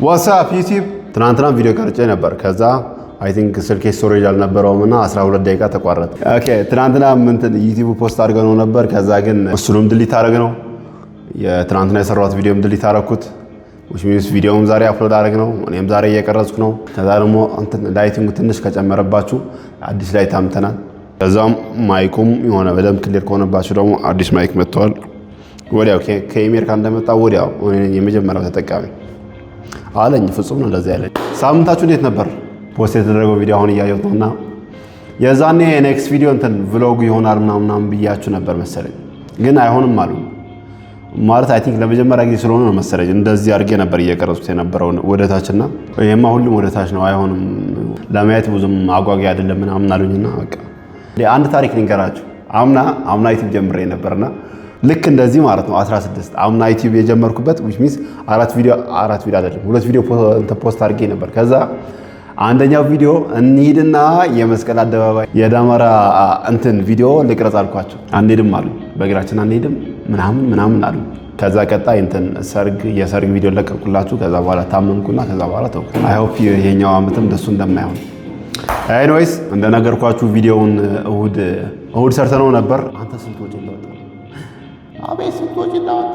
ዋትስአፕ ዩቲዩብ ትናንትና ቪዲዮ ቀርጬ ነበር። ከዛ አይ ቲንክ ስልኬ ስቶሬጅ አልነበረውምና 12 ደቂቃ ተቋረጠ። ኦኬ ትናንትና ዩቲዩብ ፖስት አድርገነው ነበር። ከዛ ግን እሱንም ድሊት አደረግነው። የትናንትና የሰራሁት ቪዲዮም ድሊት አደረኩት። ቪዲዮም ዛሬ አፕሎድ አደረግነው። እኔም ዛሬ እየቀረጽኩ ነው። ከዛ ደግሞ ላይቲንጉ ትንሽ ከጨመረባችሁ አዲስ ላይት አምተናል። ከዛም ማይኩም የሆነ በደንብ ክሊር ከሆነባችሁ ደግሞ አዲስ ማይክ መጥቷል። ወዲያው ከአሜሪካ እንደመጣ ወዲያው የመጀመሪያው ተጠቃሚ አለኝ። ፍጹም ነው እንደዚህ ያለኝ። ሳምንታችሁ እንዴት ነበር? ፖስት የተደረገው ቪዲዮ አሁን እያየሁት ነውና የዛኔ ኔክስት ቪዲዮ ቭሎግ ይሆናል ምናምን ብያችሁ ነበር መሰለኝ፣ ግን አይሆንም አሉ። ማለት አይ ቲንክ ለመጀመሪያ ጊዜ ስለሆነ ነው መሰለኝ እንደዚህ አድርጌ ነበር እየቀረጽኩት የነበረው ወደታችና ይሄማ ሁሉም ወደታች ነው፣ አይሆንም፣ ለማየት ብዙም አጓጊ አይደለም ምናምን አሉኝና በቃ አንድ ታሪክ ልንገራችሁ። አምና ዩቲዩብ ጀምሬ ነበርና ልክ እንደዚህ ማለት ነው 16 አምና ዩቲዩብ የጀመርኩበት which means አራት ቪዲዮ አይደለም ሁለት ቪዲዮ ፖስት አድርጌ ነበር። ከዛ አንደኛው ቪዲዮ እንሂድና የመስቀል አደባባይ የዳመራ ቪዲዮ ልቅረጽ አልኳቸው። አንሄድም አሉ፣ በእግራችን አንሄድም ምናምን አሉ። ከዛ ቀጣይ የሰርግ ቪዲዮ ለቀቁላችሁ። ከዛ በኋላ ታመምኩና ከዛ በኋላ ተውኩት። አይ ሆፕ ይሄኛው አመትም ደሱ እንደማይሆን። ኤኒዌይስ እንደነገርኳችሁ ቪዲዮውን እሁድ ሰርተነው ነበር። አንተ ስንት ወጪ እንዳወጣ አቤት ስንት ወጪ እንዳወጣ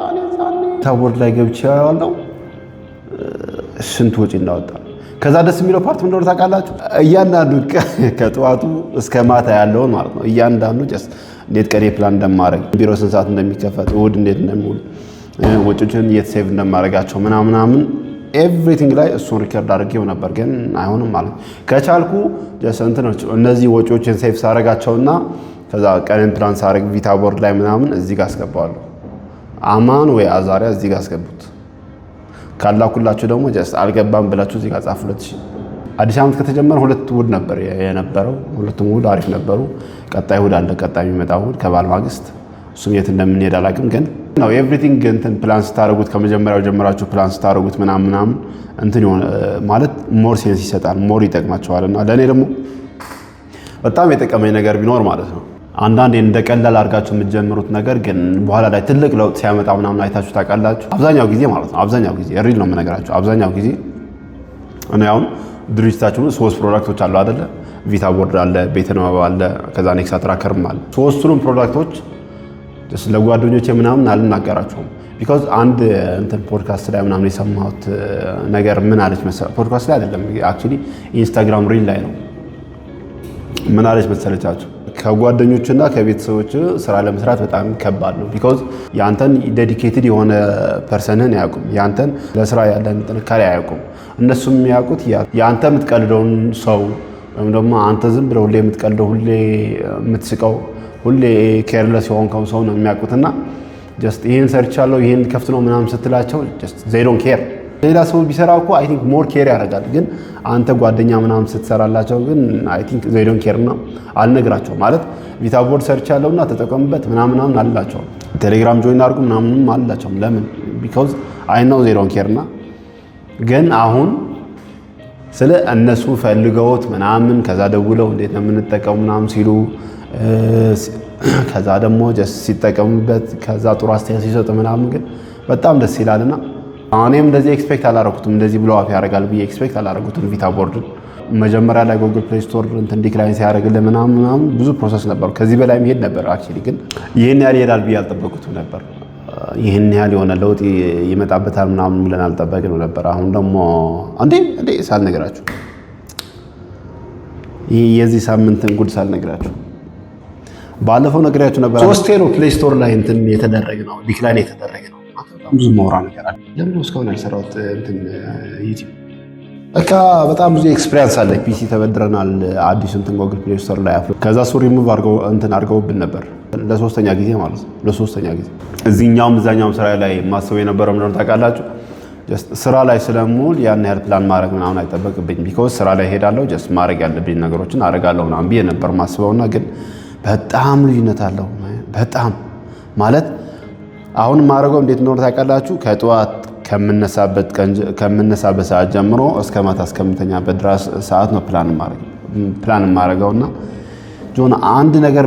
ታቦርድ ላይ ገብቼ ያለው ስንት ወጪ እንዳወጣ። ከዛ ደስ የሚለው ፓርት ምን እንደሆነ ታውቃላችሁ? እያንዳንዱ ከጠዋቱ እስከ ማታ ያለውን ማለት ነው እያንዳንዱ እንዴት ቀኔ ፕላን እንደማደርግ፣ ቢሮ ስንት ሰዓት እንደሚከፈት፣ እሑድ እንዴት እንደሚውል፣ ወጪዎችን የት ሴቭ እንደማደርጋቸው ምናምን ኤቭሪቲንግ ላይ እሱን ሪከርድ አድርጌው ነበር። ግን አይሆንም ማለት ከቻልኩ እነዚህ ወጪዎችን ሴቭ ሳደርጋቸውና ከዛ ቀንን ፕላን ሳደርግ ቪታ ቦርድ ላይ ምናምን እዚህ ጋር አስገባዋለሁ። አማን ወይ አዛሪያ እዚህ ጋር አስገቡት። ካላኩላችሁ ደግሞ አልገባም ብላችሁ እዚህ ጋር ጻፉለት። አዲስ ዓመት ከተጀመረ 2 እሑድ ነበር የነበረው። ሁለቱም እሑድ አሪፍ ነበሩ። ቀጣይ እሑድ አለ፣ ቀጣይ የሚመጣው እሑድ ከበዓል ማግስት። እሱም የት እንደምንሄድ አላውቅም። ግን ነው ኤቭሪቲንግ ፕላን ስታደርጉት ከመጀመሪያው ጀምራችሁ ፕላን ስታደርጉት ምናምን ይሆነ ማለት ሞር ሴንስ ይሰጣል፣ ሞር ይጠቅማቸዋልና ለእኔ ደግሞ በጣም የጠቀመኝ ነገር ቢኖር ማለት ነው አንዳንዴ እንደ ቀላል አድርጋችሁ የምትጀምሩት ነገር ግን በኋላ ላይ ትልቅ ለውጥ ሲያመጣ ምናምን አይታችሁ ታውቃላችሁ። አብዛኛው ጊዜ ማለት ነው አብዛኛው ጊዜ ሪል ነው የምነግራችሁ። አብዛኛው ጊዜ እኔ አሁን ድርጅታችን 3 ፕሮዳክቶች አሉ አይደለ? ቪታ ቦርድ አለ፣ ቤተነባብ አለ፣ ከዛ ኔክሳ ትራከርም አለ። 3ቱንም ፕሮዳክቶች ለጓደኞቼ ምናምን አልናገራቸውም። ቢኮዝ አንድ ፖድካስት ላይ ምናምን የሰማሁት ነገር ምን አለች መሰለህ? ፖድካስት ላይ አይደለም አክቹሊ ኢንስታግራም ሪል ላይ ነው። ምን አለች መሰለቻችሁ? ከጓደኞችና ከቤተሰቦች ስራ ለመስራት በጣም ከባድ ነው። ቢኮዝ ያንተን ዴዲኬትድ የሆነ ፐርሰንን አያውቁም። ያንተን ለስራ ያለን ጥንካሬ አያውቁም። እነሱም የሚያውቁት ያንተ የምትቀልደውን ሰው ወይም ደግሞ አንተ ዝም ብለህ ሁሌ የምትቀልደው፣ ሁሌ የምትስቀው፣ ሁሌ ኬርለስ የሆንከው ሰው ነው የሚያውቁትና ይህን ሰርቻለሁ ይህን ከፍት ነው ምናምን ስትላቸው they don't care። ሌላ ሰው ቢሰራ እኮ አይ ቲንክ ሞር ኬር ያደርጋል። ግን አንተ ጓደኛ ምናምን ስትሰራላቸው ግን አይ ቲንክ they don't care ነው። አልነግራቸው ማለት ቪታ ቦርድ ሰርቻለሁና ተጠቀምበት ምናምን አልላቸው። ቴሌግራም ጆይን አድርጉ ምናምን አልላቸው። ለምን? ቢኮዝ አይ ኖው they don't care። ግን አሁን ስለ እነሱ ፈልገውት ምናምን ከዛ ደውለው እንዴት ነው የምንጠቀሙ ምናምን ሲሉ ከዛ ደግሞ ሲጠቀሙበት ከዛ ጥሩ አስተያየት ሲሰጡ ምናምን ግን በጣም ደስ ይላልና እኔም እንደዚህ ኤክስፔክት አላደረኩትም። እንደዚህ ብሎ አፍ ያደርጋል ብዬ ኤክስፔክት አላደረኩትም። ቪታ ቦርድ መጀመሪያ ላይ ጉግል ፕሌይ ስቶር ዲክላይን ሲያደርግልህ ምናምን ብዙ ፕሮሰስ ነበሩ። ከዚህ በላይ መሄድ ነበር አክቹሊ። ግን ይህን ያህል ይሄዳል ብዬ አልጠበቁትም ነበር። ይህን ያህል የሆነ ለውጥ ይመጣበታል ምናምን ብለን አልጠበቅንም ነበር። አሁን ደግሞ እንዴ ሳልነግራችሁ የዚህ ሳምንትን ጉድ ሳልነግራችሁ ባለፈው ነግሬያችሁ ነበር። 3 ነው ፕሌይ ስቶር ላይ የተደረገ ነው ዲክላይን የተደረገ ነው። ብዙ ማውራ ነገር አለ። ለምን ነው እስካሁን ያልሰራሁት ዩቲዩብ? በቃ በጣም ብዙ ኤክስፒሪየንስ አለ። ፒሲ ተበድረናል አዲስ ጉግል ፕሌይ ስቶር ላይ አፍሎ ከዛ ሱ ሪሙቭ አድርገውብን ነበር ለሶስተኛ ጊዜ ማለት ነው። ለሶስተኛ ጊዜ እዛኛውም ስራ ላይ ማሰብ የነበረው ምንድነው ታውቃላችሁ? ስራ ላይ ስለሙል ያን ያህል ፕላን ማድረግ ምናምን አይጠበቅብኝ። ቢኮዝ ስራ ላይ ሄዳለሁ ማድረግ ያለብኝ ነገሮችን አደርጋለሁ ምናምን ብዬ ነበር ማስበውና ግን በጣም ልዩነት አለው። በጣም ማለት አሁን ማድረገው እንዴት እንደሆነ ታውቃላችሁ? ከጠዋት ከምነሳበት ሰዓት ጀምሮ እስከ ማታ እስከምተኛበት ድረስ ሰዓት ነው ፕላን ማድረገውና ጆን አንድ ነገር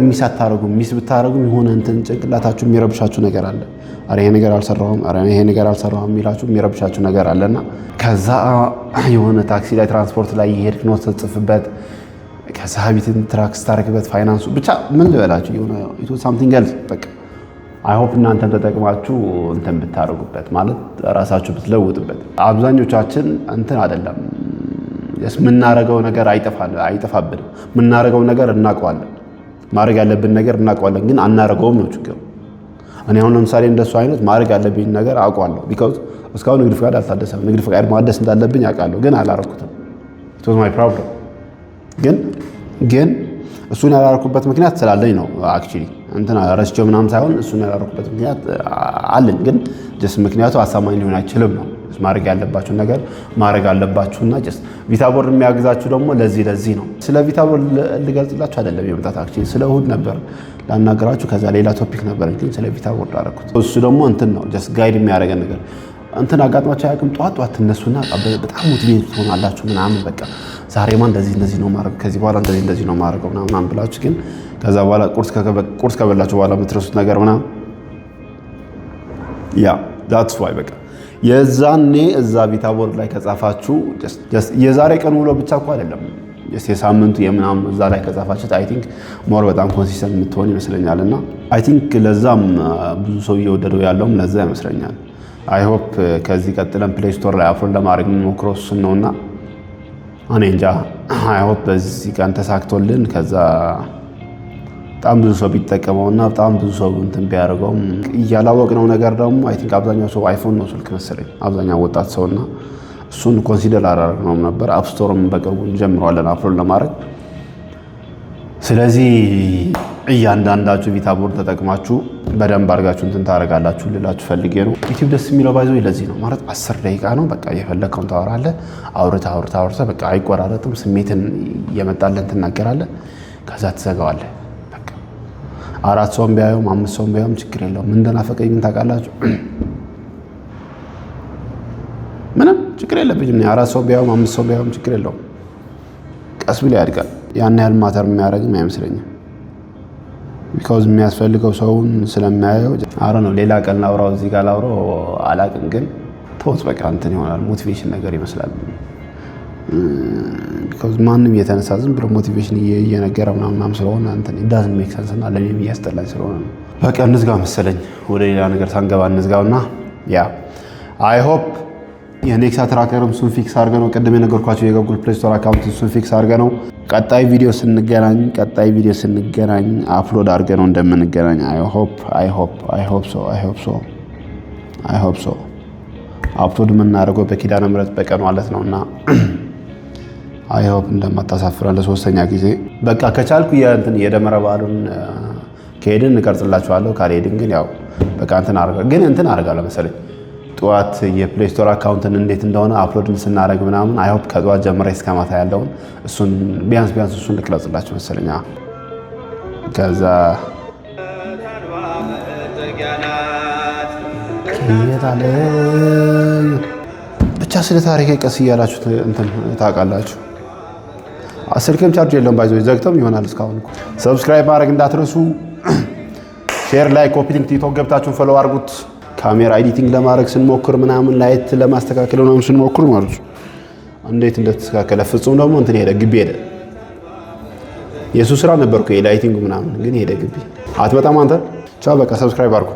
ሚስ ብታረጉ የሆነ ጭንቅላታችሁ የሚረብሻችሁ ነገር አለ። አረ ይሄ ነገር አልሰራሁም፣ አረ ይሄ ነገር አልሰራሁም የሚላችሁ የሚረብሻችሁ ነገር አለና ከዛ የሆነ ታክሲ ላይ ትራንስፖርት ላይ የሄድክ ነው ስትጽፍበት ከዛ ሀቢትን ትራክ ስታደርግበት ፋይናንሱ ብቻ ምን ልበላችሁ የሆነ ኢቱ ሳምቲንግ ኤልስ በቃ አይ ሆፕ እናንተም ተጠቅማችሁ እንትን ብታደርጉበት ማለት ራሳችሁ ብትለውጥበት። አብዛኞቻችን እንትን አይደለም የምናረገው ነገር አይጠፋብንም። የምናረገው ነገር እናውቀዋለን፣ ማድረግ ያለብን ነገር እናውቀዋለን፣ ግን አናረገውም ነው ችግሩ። እኔ አሁን ለምሳሌ እንደሱ አይነት ማድረግ ያለብኝ ነገር አውቀዋለሁ። ቢካዝ እስካሁን ንግድ ፈቃድ አልታደሰም። ንግድ ፈቃድ ማደስ እንዳለብኝ አውቃለሁ፣ ግን አላረኩትም። ኢት ዋዝ ማይ ፕሮብለም። ግን እሱን ያላረኩበት ምክንያት ስላለኝ ነው። አክቹሊ እንትን ረስቼው ምናምን ሳይሆን እሱን ያላረኩበት ምክንያት አለኝ፣ ግን ጀስት ምክንያቱ አሳማኝ ሊሆን አይችልም ነው። ማድረግ ያለባችሁ ነገር ማድረግ አለባችሁና ጀስት ቪታቦርድ የሚያግዛችሁ ደግሞ ለዚህ ነው። ስለ ቪታቦርድ ልገልጽላችሁ አይደለም የመጣት አክቹሊ ስለ እሑድ ነበር ላናገራችሁ። ከዛ ሌላ ቶፒክ ነበር ግን ስለ ቪታቦርድ አደረኩት። እሱ ደግሞ እንትን ነው ጀስት ጋይድ የሚያደርገን ነገር እንትን አጋጥማችሁ አያውቅም? ጠዋት ትነሱና በጣም ሞቲቬት ትሆናላችሁ ምናምን በቃ ዛሬማ እንደዚህ ነው ማድረግ፣ ከዚህ በኋላ እንደዚህ ነው ማድረገው ምናምን ብላችሁ ግን ከዛ በኋላ ቁርስ ከበላችሁ በኋላ የምትረሱት ነገር ምናምን ያ ዳትስ ዋይ በቃ የዛኔ እዛ ቪታቦርድ ላይ ከጻፋችሁ የዛሬ ቀን ውሎ ብቻ እኮ አይደለም የሳምንቱ የምናምን እዛ ላይ ከጻፋችሁት አይ ቲንክ ሞር በጣም ኮንሲስተንት የምትሆን ይመስለኛል። እና አይ ቲንክ ለዛም ብዙ ሰው እየወደደው ያለውም ለዛ ይመስለኛል። አይ ሆፕ ከዚህ ቀጥለን ፕሌይ ስቶር ላይ አፕሎድ ለማድረግ የምንሞክረው እሱን ነውና እኔ እንጃ አይ ሆፕ በዚህ ቀን ተሳክቶልን ከዛ በጣም ብዙ ሰው ቢጠቀመውና በጣም ብዙ ሰው እንትን ቢያደርገውም እያላወቅነው ነገር ደግሞ አይ ቲንክ አብዛኛው ሰው አይፎን ነው ስልክ መሰለኝ አብዛኛው ወጣት ሰውና እሱን ኮንሲደር አላደረግነውም ነበር። አፕ ስቶርም በቅርቡ እንጀምረዋለን አፕሎድ ለማድረግ። ስለዚህ እያንዳንዳችሁ ቪታቦርድ ተጠቅማችሁ በደንብ አድርጋችሁ እንትን ታደርጋላችሁ ልላችሁ ፈልጌ ነው። ዩቲዩብ ደስ የሚለው ባይዞ ለዚህ ነው ማለት 10 ደቂቃ ነው በቃ የፈለግከውን ታወራለህ። አውርተህ በቃ አይቆራረጥም። ስሜትን እየመጣልን ትናገራለህ፣ ከዛ ትዘጋዋለህ። በቃ 4 ሰውም ቢያየውም 5 ሰውም ቢያየውም ችግር የለውም። ምን እንደናፈቀኝ ምን ታውቃላችሁ? ምንም ችግር የለብኝም። 4 ሰው ቢያየውም 5 ሰው ቢያየውም ችግር የለውም። ቀስ ብሎ ያድጋል። ያን ያህል ማተር የሚያደርግም አይመስለኝም። ቢካውዝ የሚያስፈልገው ሰውን ስለሚያየው አረ ነው። ሌላ ቀን ላውራው እዚህ ጋር ላውራው አላቅም፣ ግን ተውት በቃ እንትን ይሆናል። ሞቲቬሽን ነገር ይመስላል። ቢካውዝ ማንም የተነሳ ዝም ብሎ ሞቲቬሽን እየነገረ ምናምን ስለሆነ እንትን ዳዝንት ሜክ ሰንስ እና ለኔም እያስጠላኝ ስለሆነ ነው። በቃ እንዝጋው መሰለኝ። ወደ ሌላ ነገር ሳንገባ እንዝጋውና ያ አይ ሆፕ የኔክሳ ትራከርም እሱን ፊክስ አድርገ ነው። ቅድም የነገርኳቸው የጉግል ፕሌይ ስቶር አካውንት እሱን ፊክስ አድርገ ነው። ቀጣይ ቪዲዮ ስንገናኝ አፕሎድ አድርገ ነው እንደምንገናኝ አይ ሆፕ ሶ አፕሎድ የምናደርገው በኪዳነ ምሕረት በቀን ማለት ነውና አይ ሆፕ እንደማታሳፍረን ለሶስተኛ ጊዜ በቃ ከቻልኩ የደመራ በዓሉን ከሄድን እንቀርጽላችኋለሁ። ካልሄድን ግን ያው በቃ እንትን አደርጋለሁ መሰለኝ ጠዋት የፕሌይ ስቶር አካውንትን እንዴት እንደሆነ አፕሎድን ስናደርግ ምናምን አይ ሆፕ ከጠዋት ጀምሬ እስከ ማታ ያለውን እሱን ቢያንስ እሱን ልቅረጽላችሁ መሰለኝ። ከዛ ከየታለ ብቻ ስለ ታሪክ ቀስ እያላችሁ እንትን ታውቃላችሁ። ስልክም ቻርጅ የለውም ባይዞ ዘግተም ይሆናል እስካሁን። ሰብስክራይብ ማድረግ እንዳትረሱ። ሼር ላይ ኮፒ ሊንክ ቲክቶክ ገብታችሁን ፎሎው አድርጉት። ካሜራ ኤዲቲንግ ለማድረግ ስንሞክር ምናምን ላይት ለማስተካከል ምናምን ስንሞክር ማለት ነው እንዴት እንደተስተካከለ ፍጹም ደግሞ እንትን ግቢ ሄደ። የሱ ስራ ነበርኩ የላይቲንግ ምናምን ግን ሄደ ግቢ። አትመጣም አንተ። ቻው በቃ ሰብስክራይብ አድርጉ።